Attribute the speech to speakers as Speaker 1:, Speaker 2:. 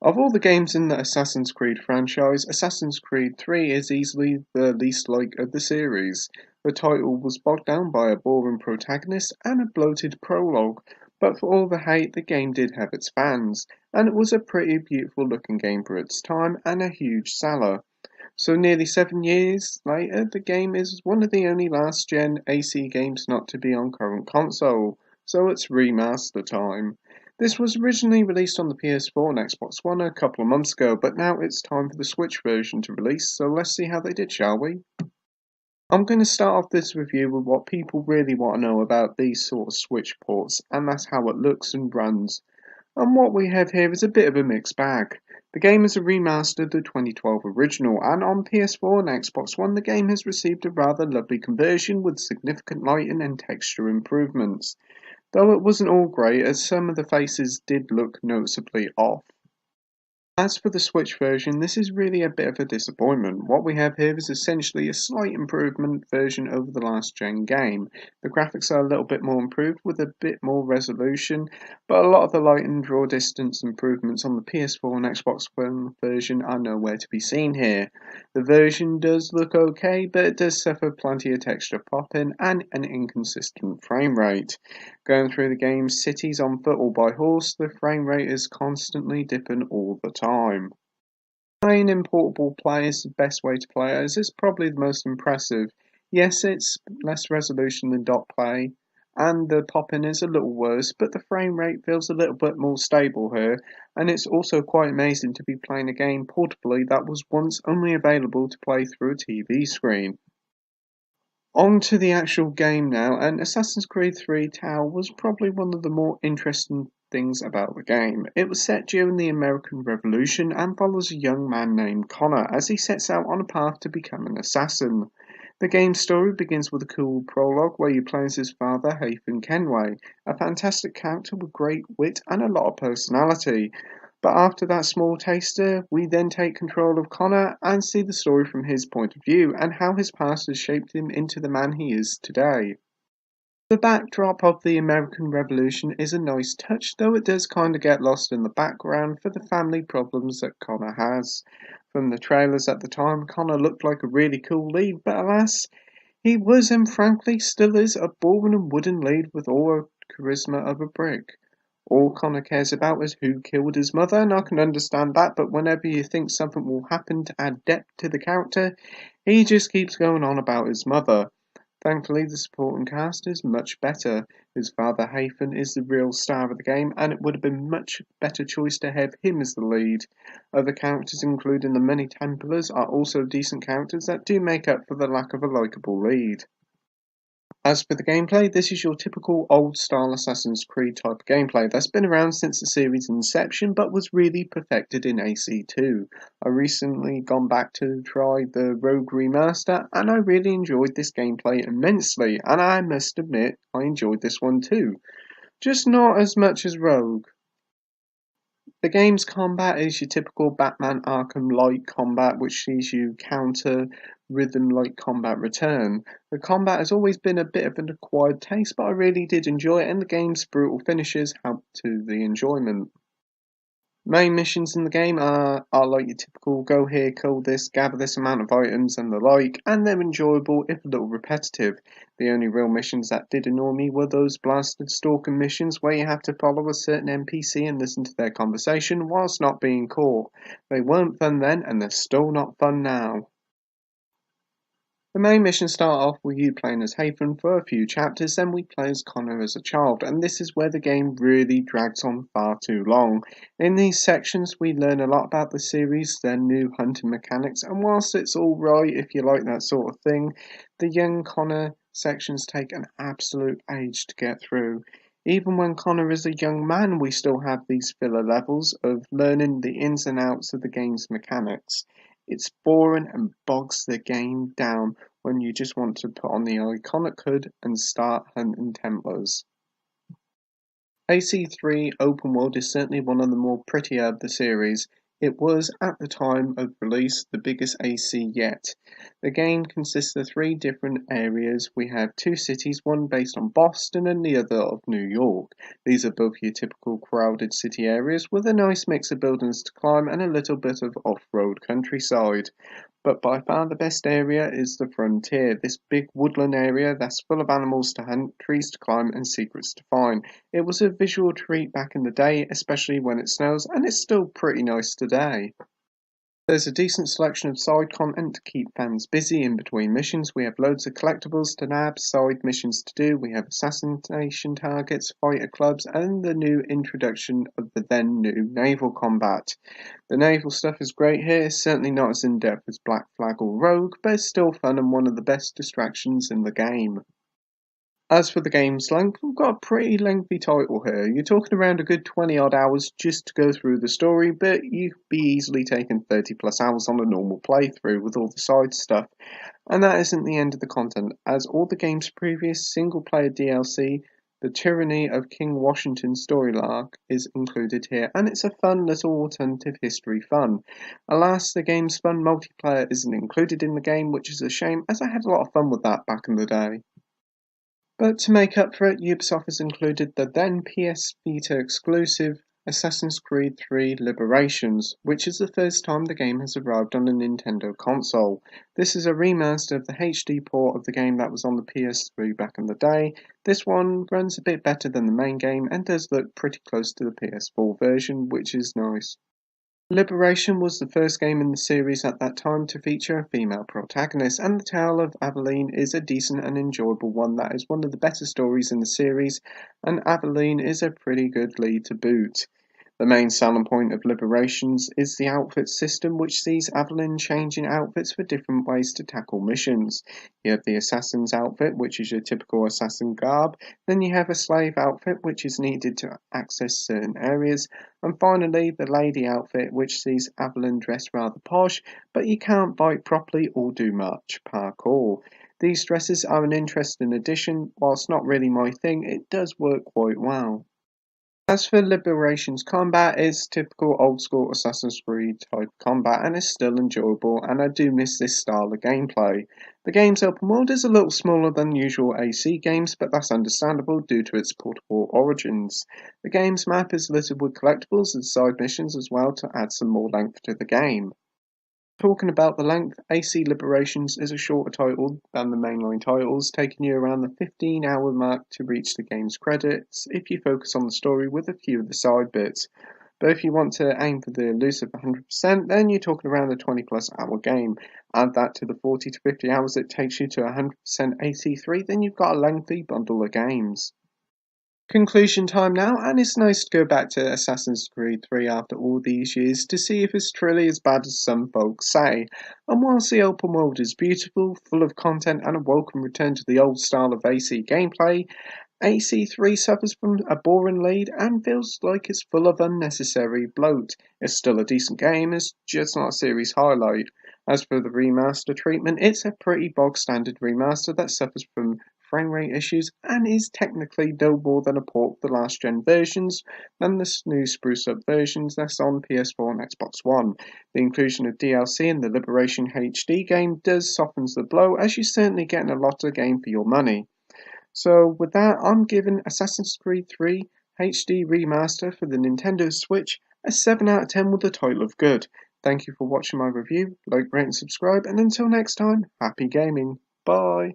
Speaker 1: Of all the games in the Assassin's Creed franchise, Assassin's Creed 3 is easily the least liked of the series. The title was bogged down by a boring protagonist and a bloated prologue, but for all the hate, the game did have its fans, and it was a pretty beautiful looking game for its time and a huge seller. So nearly 7 years later, the game is one of the only last gen AC games not to be on current console, so it's remaster time. This was originally released on the PS4 and Xbox One a couple of months ago, but now it's time for the Switch version to release, so let's see how they did, shall we? I'm going to start off this review with what people really want to know about these sort of Switch ports, and that's how it looks and runs. And what we have here is a bit of a mixed bag. The game is a remaster of the 2012 original, and on PS4 and Xbox One the game has received a rather lovely conversion with significant lighting and texture improvements, though it wasn't all great as some of the faces did look noticeably off. As for the Switch version, this is really a bit of a disappointment. What we have here is essentially a slight improvement version over the last gen game. The graphics are a little bit more improved with a bit more resolution, but a lot of the light and draw distance improvements on the PS4 and Xbox One version are nowhere to be seen here. The version does look okay, but it does suffer plenty of texture popping and an inconsistent frame rate. Going through the game's cities on foot or by horse, the frame rate is constantly dipping all the time. Playing in portable play is the best way to play as it's probably the most impressive. Yes, it's less resolution than dot play, and the popping is a little worse, but the frame rate feels a little bit more stable here, and it's also quite amazing to be playing a game portably that was once only available to play through a TV screen. On to the actual game now, and Assassin's Creed 3 Tau was probably one of the more interesting things about the game. It was set during the American Revolution and follows a young man named Connor as he sets out on a path to become an assassin. The game's story begins with a cool prologue where you play as his father, Hafen Kenway, a fantastic character with great wit and a lot of personality. But after that small taster, we then take control of Connor and see the story from his point of view and how his past has shaped him into the man he is today. The backdrop of the American Revolution is a nice touch, though it does kind of get lost in the background for the family problems that Connor has. From the trailers at the time, Connor looked like a really cool lead, but alas, he was and frankly still is a boring and wooden lead with all the charisma of a brick. All Connor cares about is who killed his mother, and I can understand that, but whenever you think something will happen to add depth to the character, he just keeps going on about his mother. Thankfully, the supporting cast is much better. His father Hafen is the real star of the game, and it would have been much better choice to have him as the lead. Other characters, including the many Templars, are also decent characters that do make up for the lack of a likeable lead. As for the gameplay, this is your typical old-style Assassin's Creed type of gameplay that's been around since the series' inception but was really perfected in AC2. I recently gone back to try the Rogue Remaster and I really enjoyed this gameplay immensely, and I must admit I enjoyed this one too. Just not as much as Rogue. The game's combat is your typical Batman Arkham-like combat, which sees you counter rhythm-like combat return. The combat has always been a bit of an acquired taste, but I really did enjoy it, and the game's brutal finishes helped to the enjoyment. Main missions in the game are like your typical go here, kill this, gather this amount of items and the like, and they're enjoyable if a little repetitive. The only real missions that did annoy me were those blasted stalking missions where you have to follow a certain NPC and listen to their conversation whilst not being caught. They weren't fun then and they're still not fun now. The main missions start off with you playing as Haven for a few chapters, then we play as Connor as a child, and this is where the game really drags on far too long. In these sections we learn a lot about the series, their new hunting mechanics, and whilst it's alright if you like that sort of thing, the young Connor sections take an absolute age to get through. Even when Connor is a young man, we still have these filler levels of learning the ins and outs of the game's mechanics. It's boring and bogs the game down when you just want to put on the iconic hood and start hunting Templars. AC3 Open World is certainly one of the more prettier of the series. It was, at the time of release, the biggest AC yet. The game consists of 3 different areas. We have 2 cities, one based on Boston and the other of New York. These are both your typical crowded city areas with a nice mix of buildings to climb and a little bit of off-road countryside. But by far the best area is the frontier, this big woodland area that's full of animals to hunt, trees to climb and secrets to find. It was a visual treat back in the day, especially when it snows, and it's still pretty nice today. There's a decent selection of side content to keep fans busy in between missions. We have loads of collectibles to nab, side missions to do, we have assassination targets, fighter clubs, and the new introduction of the then new naval combat. The naval stuff is great here, it's certainly not as in-depth as Black Flag or Rogue, but it's still fun and one of the best distractions in the game. As for the game's length, we've got a pretty lengthy title here. You're talking around a good 20 odd hours just to go through the story, but you could be easily taking 30 plus hours on a normal playthrough with all the side stuff. And that isn't the end of the content, as all the game's previous single player DLC, the Tyranny of King Washington story arc, is included here, and it's a fun little alternative history fun. Alas, the game's fun multiplayer isn't included in the game, which is a shame, as I had a lot of fun with that back in the day. But to make up for it, Ubisoft has included the then PS Vita exclusive Assassin's Creed 3 Liberations, which is the first time the game has arrived on a Nintendo console. This is a remaster of the HD port of the game that was on the PS3 back in the day. This one runs a bit better than the main game and does look pretty close to the PS4 version, which is nice. Liberation was the first game in the series at that time to feature a female protagonist, and the tale of Aveline is a decent and enjoyable one that is one of the better stories in the series, and Aveline is a pretty good lead to boot. The main selling point of Liberations is the outfit system, which sees Aveline changing outfits for different ways to tackle missions. You have the assassin's outfit, which is your typical assassin garb, then you have a slave outfit, which is needed to access certain areas, and finally the lady outfit, which sees Aveline dressed rather posh, but you can't bite properly or do much parkour. These dresses are an interesting addition. Whilst not really my thing, it does work quite well. As for Liberation's combat, it's typical old school Assassin's Creed type combat and is still enjoyable, and I do miss this style of gameplay. The game's open world is a little smaller than usual AC games, but that's understandable due to its portable origins. The game's map is littered with collectibles and side missions as well to add some more length to the game. Talking about the length, AC Liberations is a shorter title than the mainline titles, taking you around the 15-hour mark to reach the game's credits if you focus on the story with a few of the side bits. But if you want to aim for the elusive 100%, then you're talking around a 20 plus hour game. Add that to the 40 to 50 hours it takes you to 100% AC3, then you've got a lengthy bundle of games. Conclusion time now, and it's nice to go back to Assassin's Creed 3 after all these years to see if it's truly as bad as some folks say. And whilst the open world is beautiful, full of content and a welcome return to the old style of AC gameplay, AC3 suffers from a boring lead and feels like it's full of unnecessary bloat. It's still a decent game, it's just not a series highlight. As for the remaster treatment, it's a pretty bog standard remaster that suffers from frame rate issues and is technically no more than a port of the last gen versions than the new spruce up versions that's on PS4 and Xbox One. The inclusion of DLC in the Liberation HD game does softens the blow, as you're certainly getting a lot of game for your money. So with that, I'm giving Assassin's Creed 3 HD Remaster for the Nintendo Switch a 7 out of 10 with the title of good. Thank you for watching my review, like, rate and subscribe, and until next time, happy gaming. Bye!